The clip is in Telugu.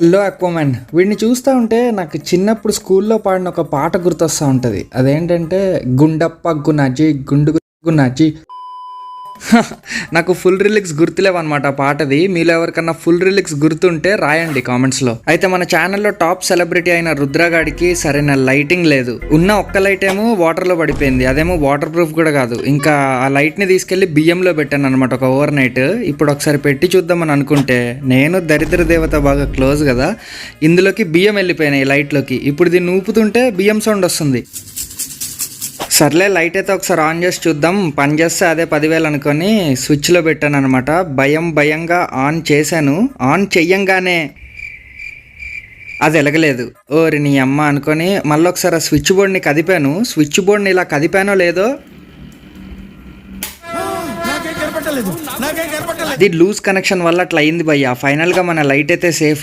హలో అక్వామ్యాన్. వీడిని చూస్తూ ఉంటే నాకు చిన్నప్పుడు స్కూల్లో పాడిన ఒక పాట గుర్తొస్తూ ఉంటుంది. అదేంటంటే గుండప్ప గునాజీ గుండు గునాజీ. నాకు ఫుల్ రిలిక్స్ గుర్తులేవన్నమాట ఆ పాటది. మీలో ఎవరికన్నా ఫుల్ రిలిక్స్ గుర్తుంటే రాయండి కామెంట్స్లో. అయితే మన ఛానల్లో టాప్ సెలబ్రిటీ అయిన రుద్రగాడికి సరైన లైటింగ్ లేదు. ఉన్న ఒక్క లైట్ ఏమో వాటర్లో పడిపోయింది, అదేమో వాటర్ ప్రూఫ్ కూడా కాదు. ఇంకా ఆ లైట్ని తీసుకెళ్లి బియ్యంలో పెట్టాను అనమాట ఒక ఓవర్ నైట్. ఇప్పుడు ఒకసారి పెట్టి చూద్దామని అనుకుంటే నేను దరిద్ర దేవత బాగా క్లోజ్ కదా, ఇందులోకి బియ్యం వెళ్ళిపోయినాయి లైట్లోకి. ఇప్పుడు దీన్ని ఊపుతుంటే బియ్యం సౌండ్ వస్తుంది. సర్లే లైట్ అయితే ఒకసారి ఆన్ చేసి చూద్దాం, పని చేస్తే అదే 10,000 అనుకొని స్విచ్లో పెట్టాను అనమాట. భయంగా ఆన్ చేశాను. ఆన్ చెయ్యంగానే అది వెలగలేదు. ఓరి నీ అమ్మ అనుకొని మళ్ళీ ఒకసారి ఆ స్విచ్ బోర్డ్ని కదిపాను. స్విచ్ బోర్డ్ని ఇలా కదిపానో లేదో అది లూజ్ కనెక్షన్ వల్ల అట్లా అయింది భయ్య. ఫైనల్గా మన లైట్ అయితే సేఫ్.